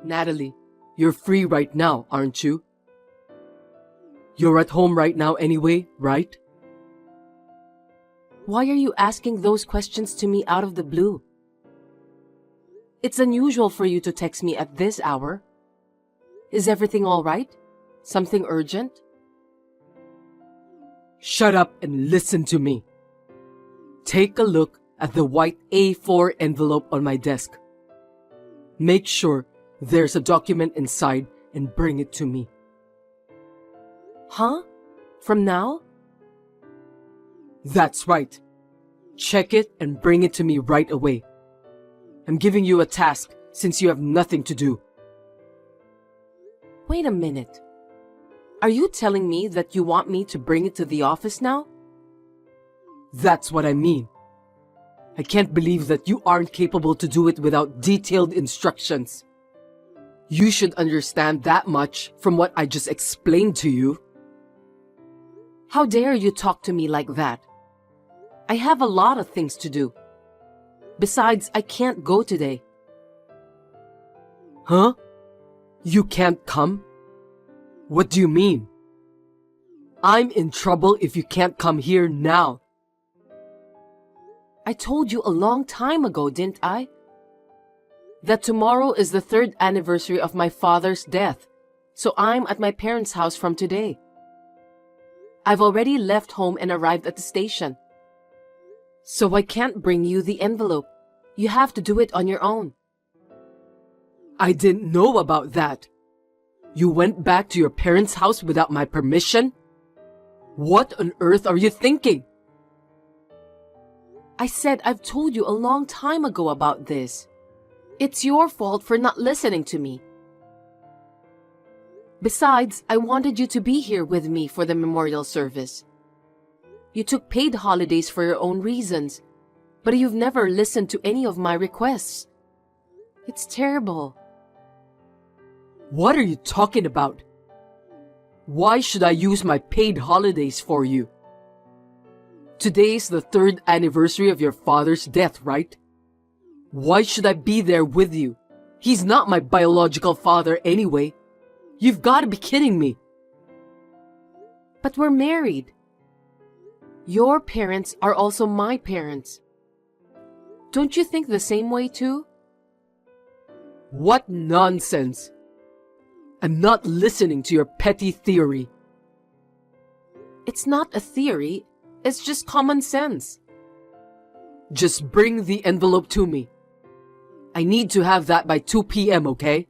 Natalie, you're free right now, aren't you? You're at home right now anyway, right? Why are you asking those questions to me out of the blue? It's unusual for you to text me at this hour. Is everything all right? Something urgent? Shut up and listen to me. Take a look at the white A4 envelope on my desk. Make sure there's a document inside and bring it to me. Huh? From now? That's right. Check it and bring it to me right away. I'm giving you a task since you have nothing to do. Wait a minute. Are you telling me that you want me to bring it to the office now? That's what I mean. I can't believe that you aren't capable to do it without detailed instructions. You should understand that much from what I just explained to you. How dare you talk to me like that? I have a lot of things to do. Besides, I can't go today. Huh? You can't come? What do you mean? I'm in trouble if you can't come here now. I told you a long time ago, didn't I? That tomorrow is the 3rd anniversary of my father's death, so I'm at my parents' house from today. I've already left home and arrived at the station. So I can't bring you the envelope. You have to do it on your own. I didn't know about that. You went back to your parents' house without my permission? What on earth are you thinking? I said I've told you a long time ago about this. It's your fault for not listening to me. Besides, I wanted you to be here with me for the memorial service. You took paid holidays for your own reasons, but you've never listened to any of my requests. It's terrible. What are you talking about? Why should I use my paid holidays for you? Today's the 3rd anniversary of your father's death, right? Why should I be there with you? He's not my biological father anyway. You've got to be kidding me. But we're married. Your parents are also my parents. Don't you think the same way too? What nonsense! I'm not listening to your petty theory. It's not a theory, it's just common sense. Just bring the envelope to me. I need to have that by 2 p.m., okay?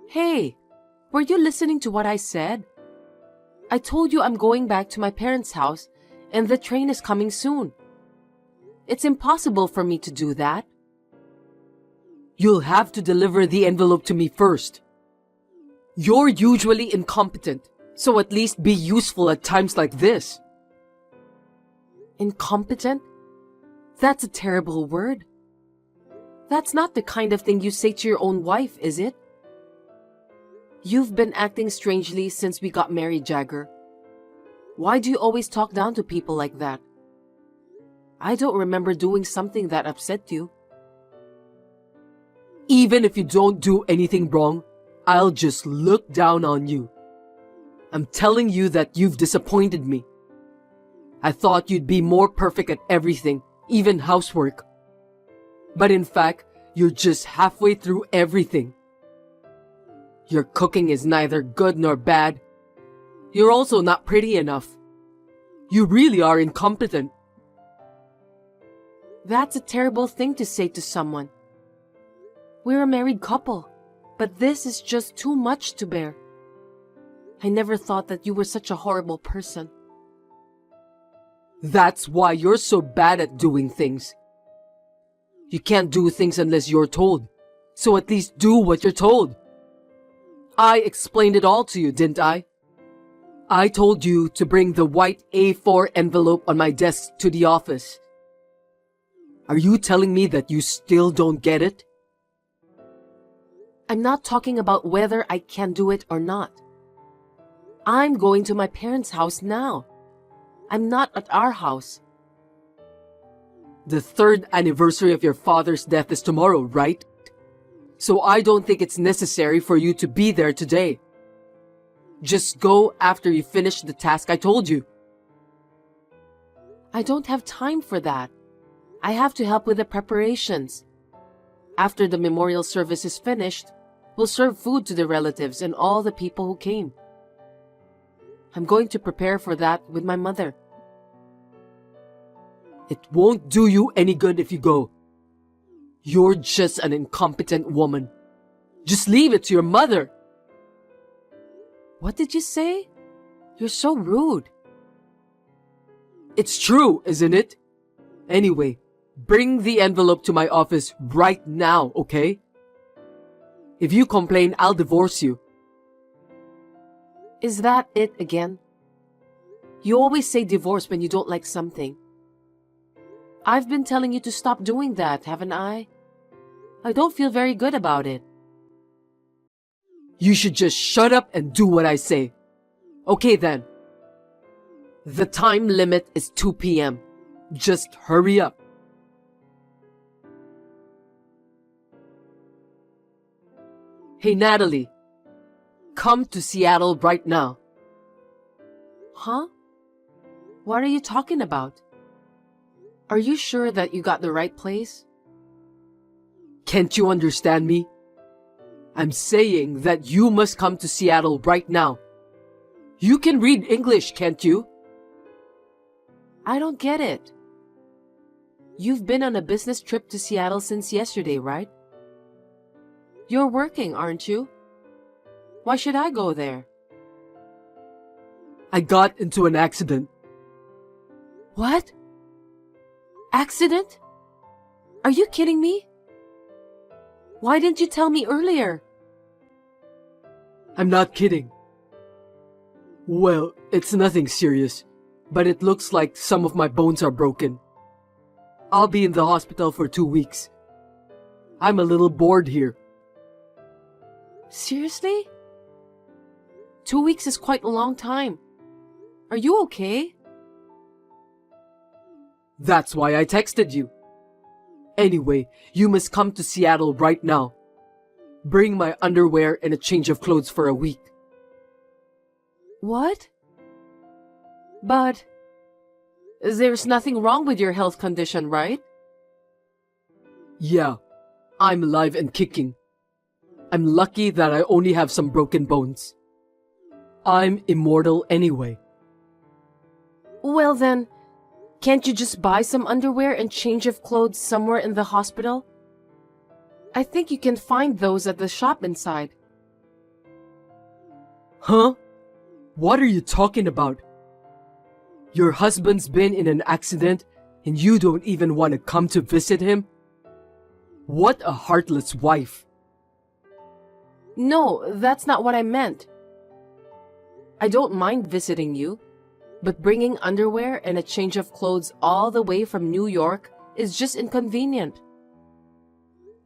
Hey, were you listening to what I said? I told you I'm going back to my parents' house and the train is coming soon. It's impossible for me to do that. You'll have to deliver the envelope to me first. You're usually incompetent, so at least be useful at times like this. Incompetent? That's a terrible word. That's not the kind of thing you say to your own wife, is it? You've been acting strangely since we got married, Jagger. Why do you always talk down to people like that? I don't remember doing something that upset you. Even if you don't do anything wrong, I'll just look down on you. I'm telling you that you've disappointed me. I thought you'd be more perfect at everything, even housework. But in fact, you're just halfway through everything. Your cooking is neither good nor bad. You're also not pretty enough. You really are incompetent. That's a terrible thing to say to someone. We're a married couple, but this is just too much to bear. I never thought that you were such a horrible person. That's why you're so bad at doing things. You can't do things unless you're told, so at least do what you're told. I explained it all to you, didn't I? I told you to bring the white A4 envelope on my desk to the office. Are you telling me that you still don't get it? I'm not talking about whether I can do it or not. I'm going to my parents' house now. I'm not at our house. The 3rd anniversary of your father's death is tomorrow, right? so I don't think it's necessary for you to be there today. Just go after you finish the task I told you. I don't have time for that. I have to help with the preparations. After the memorial service is finished, we'll serve food to the relatives and all the people who came. I'm going to prepare for that with my mother. It won't do you any good if you go. You're just an incompetent woman. Just leave it to your mother. What did you say? You're so rude. It's true, isn't it? Anyway, bring the envelope to my office right now, okay? If you complain, I'll divorce you. Is that it again? You always say divorce when you don't like something. I've been telling you to stop doing that, haven't I? I don't feel very good about it. You should just shut up and do what I say. Okay then. The time limit is 2 p.m. Just hurry up. Hey Natalie, come to Seattle right now. Huh? What are you talking about? Are you sure that you got the right place? Can't you understand me? I'm saying that you must come to Seattle right now. You can read English, can't you? I don't get it. You've been on a business trip to Seattle since yesterday, right? You're working, aren't you? Why should I go there? I got into an accident. What? Accident? Are you kidding me? Why didn't you tell me earlier? I'm not kidding. Well, it's nothing serious, but it looks like some of my bones are broken. I'll be in the hospital for 2 weeks. I'm a little bored here. Seriously? 2 weeks is quite a long time. Are you okay? That's why I texted you. Anyway, you must come to Seattle right now. Bring my underwear and a change of clothes for a week. What? But there's nothing wrong with your health condition, right? Yeah, I'm alive and kicking. I'm lucky that I only have some broken bones. I'm immortal anyway. Well then, can't you just buy some underwear and change of clothes somewhere in the hospital? I think you can find those at the shop inside. Huh? What are you talking about? Your husband's been in an accident and you don't even want to come to visit him? What a heartless wife. No, that's not what I meant. I don't mind visiting you, but bringing underwear and a change of clothes all the way from New York is just inconvenient.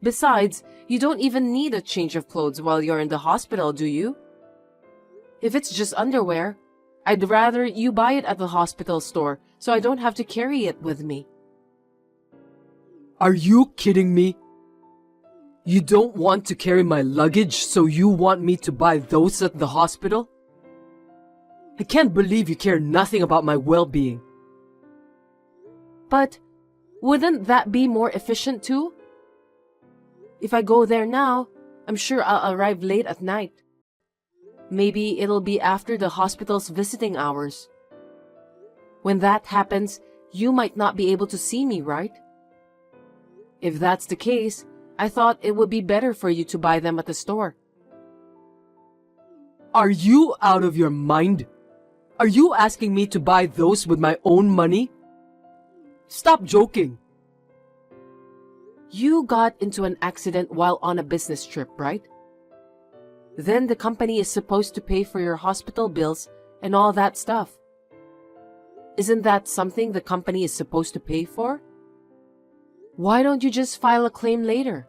Besides, you don't even need a change of clothes while you're in the hospital, do you? If it's just underwear, I'd rather you buy it at the hospital store so I don't have to carry it with me. Are you kidding me? You don't want to carry my luggage, so you want me to buy those at the hospital? I can't believe you care nothing about my well-being. But wouldn't that be more efficient too? If I go there now, I'm sure I'll arrive late at night. Maybe it'll be after the hospital's visiting hours. When that happens, you might not be able to see me, right? If that's the case, I thought it would be better for you to buy them at the store. Are you out of your mind? Are you asking me to buy those with my own money? Stop joking. You got into an accident while on a business trip, right? Then the company is supposed to pay for your hospital bills and all that stuff. Isn't that something the company is supposed to pay for? Why don't you just file a claim later?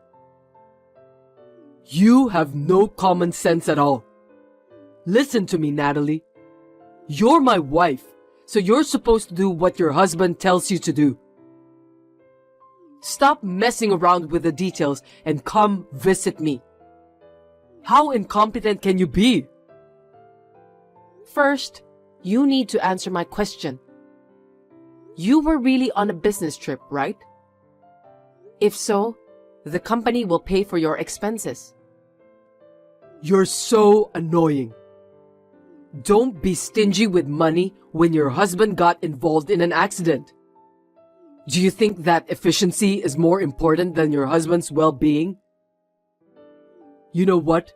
You have no common sense at all. Listen to me, Natalie. You're my wife, so you're supposed to do what your husband tells you to do. Stop messing around with the details and come visit me. How incompetent can you be? First, you need to answer my question. You were really on a business trip, right? If so, the company will pay for your expenses. You're so annoying. Don't be stingy with money when your husband got involved in an accident. Do you think that efficiency is more important than your husband's well-being? You know what?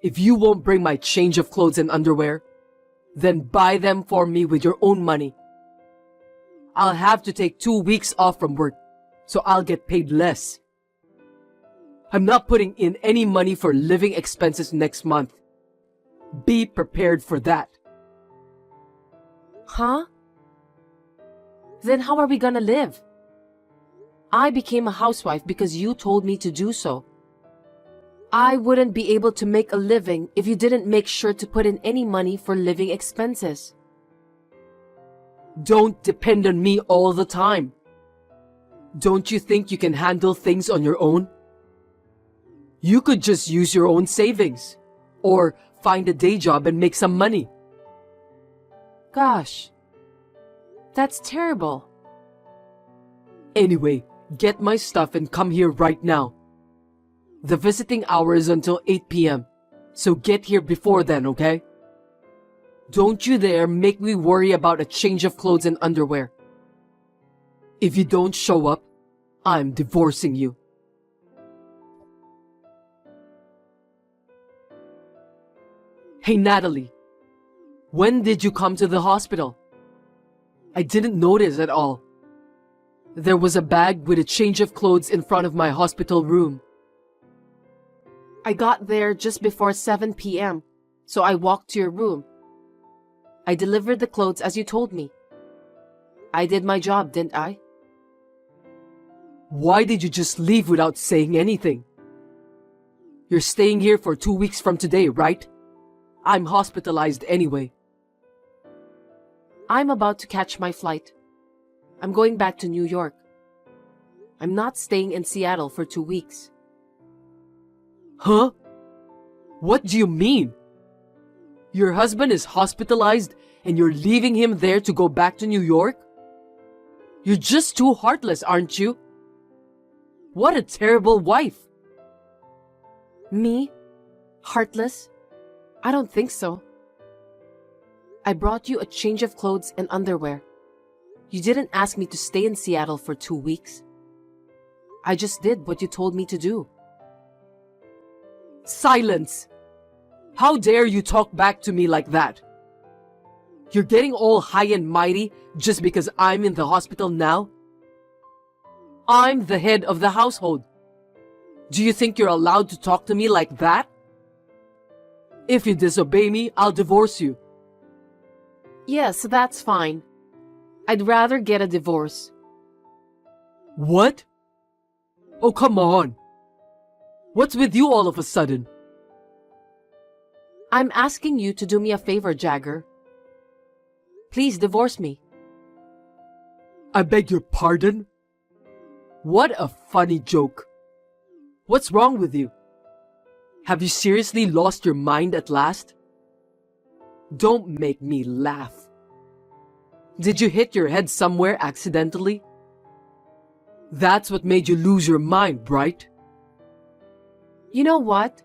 If you won't bring my change of clothes and underwear, then buy them for me with your own money. I'll have to take 2 weeks off from work, so I'll get paid less. I'm not putting in any money for living expenses next month. Be prepared for that. Huh? Then how are we gonna live? I became a housewife because you told me to do so. I wouldn't be able to make a living if you didn't make sure to put in any money for living expenses. Don't depend on me all the time. Don't you think you can handle things on your own? You could just use your own savings, or find a day job and make some money. Gosh, that's terrible. Anyway, get my stuff and come here right now. The visiting hour is until 8 p.m., so get here before then, okay? Don't you dare make me worry about a change of clothes and underwear. If you don't show up, I'm divorcing you. Hey, Natalie. When did you come to the hospital? I didn't notice at all. There was a bag with a change of clothes in front of my hospital room. I got there just before 7 p.m., so I walked to your room. I delivered the clothes as you told me. I did my job, didn't I? Why did you just leave without saying anything? You're staying here for 2 weeks from today, right? I'm hospitalized anyway. I'm about to catch my flight. I'm going back to New York. I'm not staying in Seattle for 2 weeks. Huh? What do you mean? Your husband is hospitalized and you're leaving him there to go back to New York? You're just too heartless, aren't you? What a terrible wife. Me? Heartless? I don't think so. I brought you a change of clothes and underwear. You didn't ask me to stay in Seattle for 2 weeks. I just did what you told me to do. Silence! How dare you talk back to me like that? You're getting all high and mighty just because I'm in the hospital now? I'm the head of the household. Do you think you're allowed to talk to me like that? If you disobey me, I'll divorce you. Yes, that's fine. I'd rather get a divorce. What? Oh, come on. What's with you all of a sudden? I'm asking you to do me a favor, Jagger. Please divorce me. I beg your pardon? What a funny joke. What's wrong with you? Have you seriously lost your mind at last? Don't make me laugh. Did you hit your head somewhere accidentally? That's what made you lose your mind, right? You know what?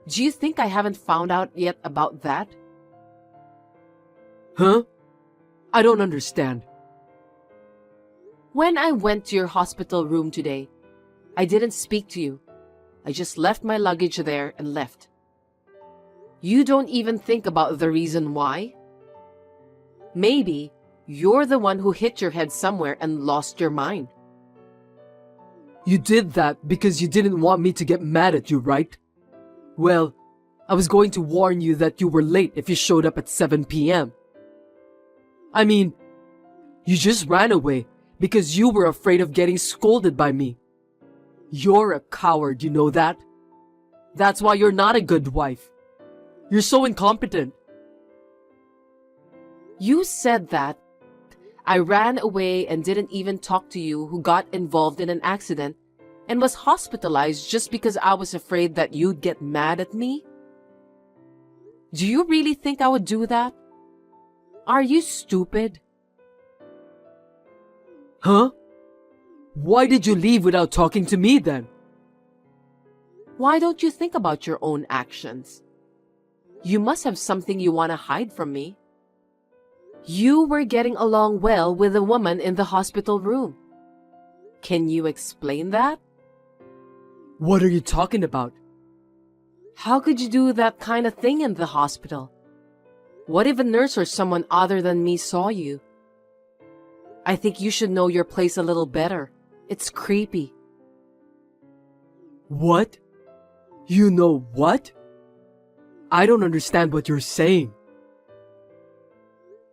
Do you think I haven't found out yet about that? Huh? I don't understand. When I went to your hospital room today, I didn't speak to you. I just left my luggage there and left. You don't even think about the reason why? Maybe you're the one who hit your head somewhere and lost your mind. You did that because you didn't want me to get mad at you, right? Well, I was going to warn you that you were late if you showed up at 7 p.m. I mean, you just ran away because you were afraid of getting scolded by me. You're a coward, you know that? That's why you're not a good wife. You're so incompetent. You said that I ran away and didn't even talk to you who got involved in an accident and was hospitalized just because I was afraid that you'd get mad at me? Do you really think I would do that? Are you stupid? Huh? Why did you leave without talking to me then? Why don't you think about your own actions? You must have something you want to hide from me. You were getting along well with a woman in the hospital room. Can you explain that? What are you talking about? How could you do that kind of thing in the hospital? What if a nurse or someone other than me saw you? I think you should know your place a little better. It's creepy. What? You know what? I don't understand what you're saying.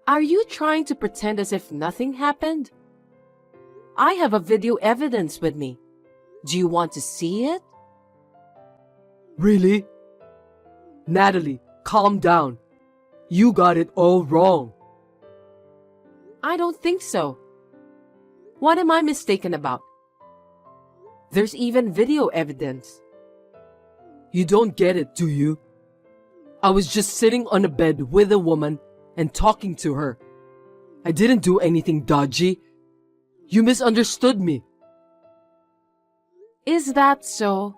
Are you trying to pretend as if nothing happened? I have a video evidence with me. Do you want to see it? Really? Natalie, calm down. You got it all wrong. I don't think so. What am I mistaken about? There's even video evidence. You don't get it, do you? I was just sitting on a bed with a woman and talking to her. I didn't do anything dodgy. You misunderstood me. Is that so?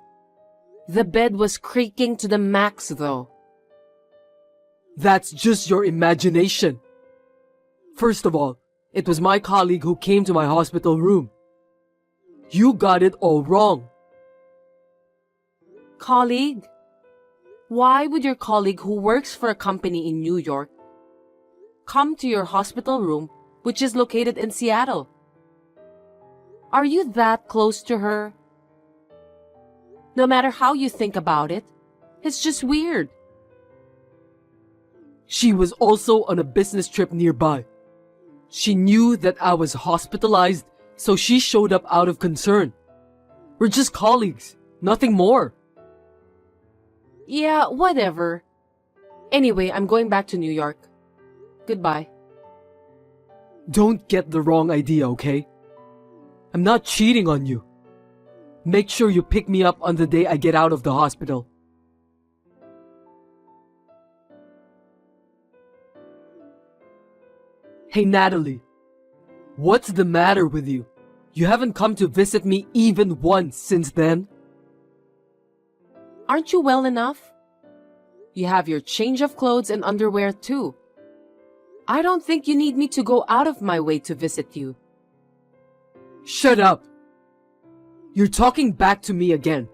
The bed was creaking to the max, though. That's just your imagination. First of all, it was my colleague who came to my hospital room. You got it all wrong. Colleague? Why would your colleague who works for a company in New York come to your hospital room, which is located in Seattle? Are you that close to her? No matter how you think about it, it's just weird. She was also on a business trip nearby. She knew that I was hospitalized, so she showed up out of concern. We're just colleagues, nothing more. Yeah, whatever. Anyway, I'm going back to New York. Goodbye. Don't get the wrong idea, okay? I'm not cheating on you. Make sure you pick me up on the day I get out of the hospital. Hey Natalie, what's the matter with you? You haven't come to visit me even once since then. Aren't you well enough? You have your change of clothes and underwear too. I don't think you need me to go out of my way to visit you. Shut up! You're talking back to me again.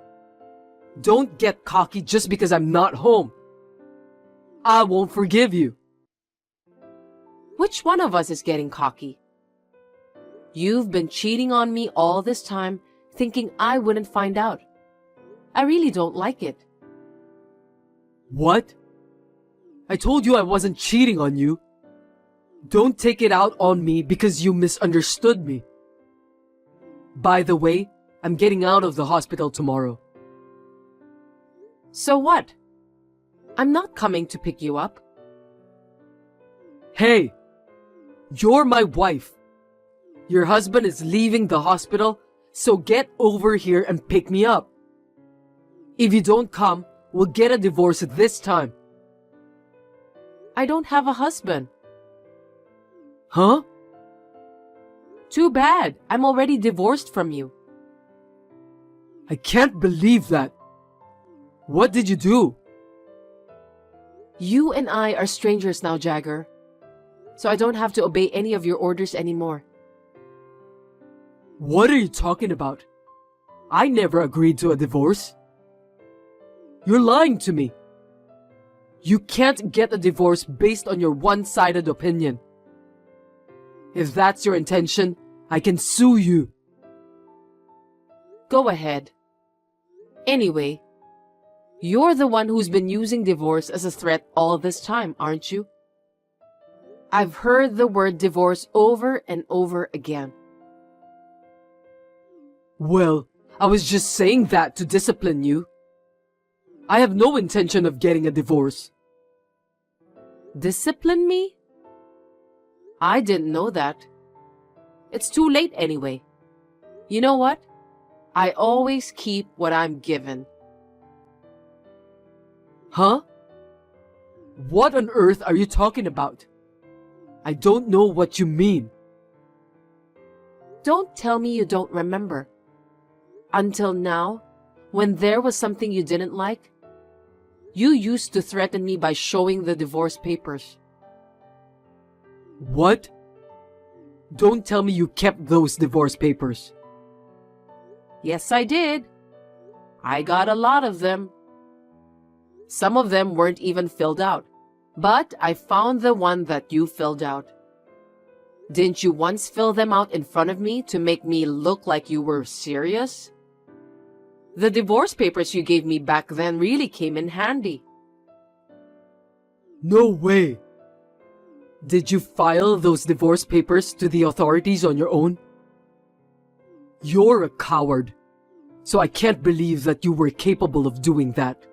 Don't get cocky just because I'm not home. I won't forgive you. Which one of us is getting cocky? You've been cheating on me all this time, thinking I wouldn't find out. I really don't like it. What? I told you I wasn't cheating on you. Don't take it out on me because you misunderstood me. By the way, I'm getting out of the hospital tomorrow. So what? I'm not coming to pick you up. Hey, you're my wife. Your husband is leaving the hospital, so get over here and pick me up. If you don't come, we'll get a divorce this time. I don't have a husband. Huh? Too bad. I'm already divorced from you. I can't believe that. What did you do? You and I are strangers now, Jagger. So I don't have to obey any of your orders anymore. What are you talking about? I never agreed to a divorce. You're lying to me. You can't get a divorce based on your one-sided opinion. If that's your intention, I can sue you. Go ahead. Anyway, you're the one who's been using divorce as a threat all this time, aren't you? I've heard the word divorce over and over again. Well, I was just saying that to discipline you. I have no intention of getting a divorce. Discipline me? I didn't know that. It's too late anyway. You know what? I always keep what I'm given. Huh? What on earth are you talking about? I don't know what you mean. Don't tell me you don't remember. Until now, when there was something you didn't like, you used to threaten me by showing the divorce papers. What? Don't tell me you kept those divorce papers. Yes, I did. I got a lot of them. Some of them weren't even filled out, but I found the one that you filled out. Didn't you once fill them out in front of me to make me look like you were serious? The divorce papers you gave me back then really came in handy. No way. Did you file those divorce papers to the authorities on your own? You're a coward, so I can't believe that you were capable of doing that.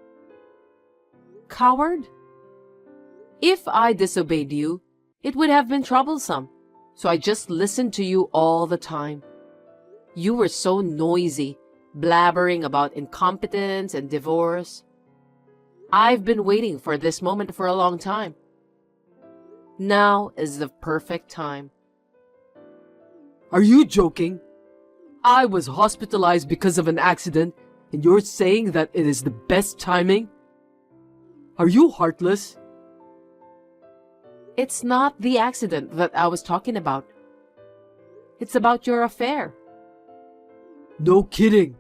Coward? If I disobeyed you, it would have been troublesome, so I just listened to you all the time. You were so noisy, blabbering about incompetence and divorce. I've been waiting for this moment for a long time. Now is the perfect time. Are you joking? I was hospitalized because of an accident, and you're saying that it is the best timing? Are you heartless? It's not the accident that I was talking about. It's about your affair. No kidding.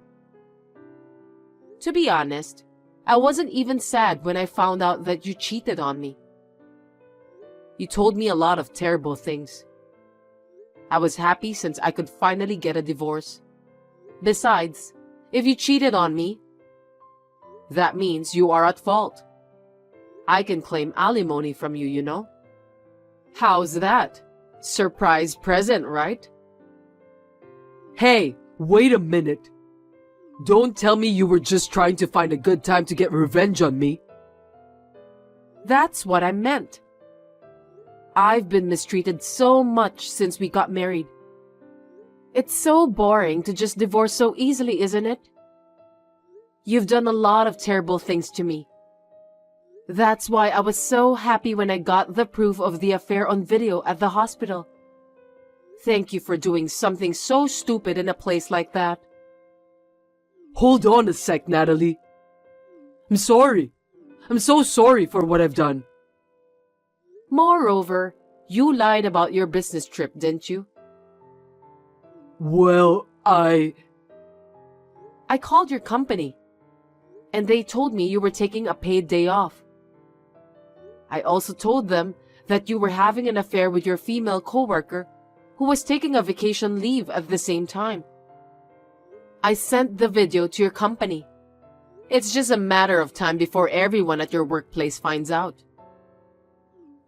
To be honest, I wasn't even sad when I found out that you cheated on me. You told me a lot of terrible things. I was happy since I could finally get a divorce. Besides, if you cheated on me, that means you are at fault. I can claim alimony from you, you know? How's that? Surprise present, right? Hey, wait a minute. Don't tell me you were just trying to find a good time to get revenge on me. That's what I meant. I've been mistreated so much since we got married. It's so boring to just divorce so easily, isn't it? You've done a lot of terrible things to me. That's why I was so happy when I got the proof of the affair on video at the hospital. Thank you for doing something so stupid in a place like that. Hold on a sec, Natalie. I'm sorry. I'm so sorry for what I've done. Moreover, you lied about your business trip, didn't you? Well, I called your company, and they told me you were taking a paid day off. I also told them that you were having an affair with your female coworker who was taking a vacation leave at the same time. I sent the video to your company. It's just a matter of time before everyone at your workplace finds out.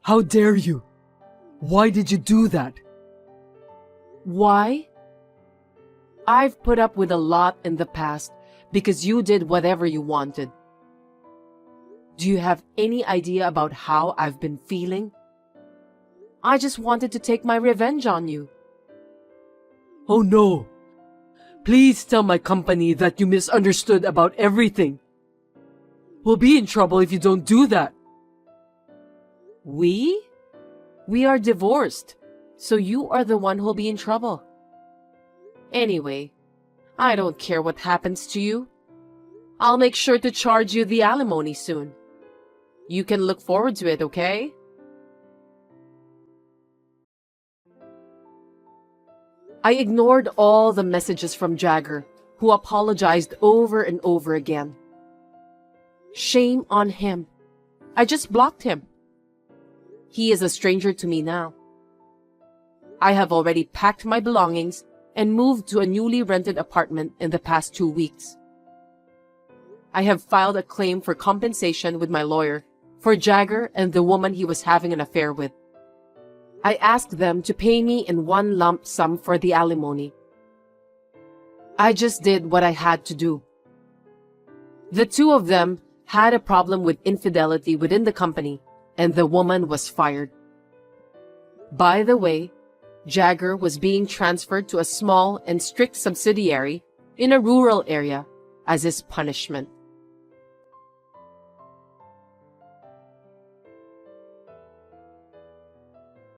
How dare you? Why did you do that? Why? I've put up with a lot in the past because you did whatever you wanted. Do you have any idea about how I've been feeling? I just wanted to take my revenge on you. Oh no. Please tell my company that you misunderstood about everything. We'll be in trouble if you don't do that. We? We are divorced, so you are the one who'll be in trouble. Anyway, I don't care what happens to you. I'll make sure to charge you the alimony soon. You can look forward to it, okay? I ignored all the messages from Jagger, who apologized over and over again. Shame on him. I just blocked him. He is a stranger to me now. I have already packed my belongings and moved to a newly rented apartment in the past 2 weeks. I have filed a claim for compensation with my lawyer for Jagger and the woman he was having an affair with. I asked them to pay me in one lump sum for the alimony. I just did what I had to do. The two of them had a problem with infidelity within the company, and the woman was fired. By the way, Jagger was being transferred to a small and strict subsidiary in a rural area as his punishment.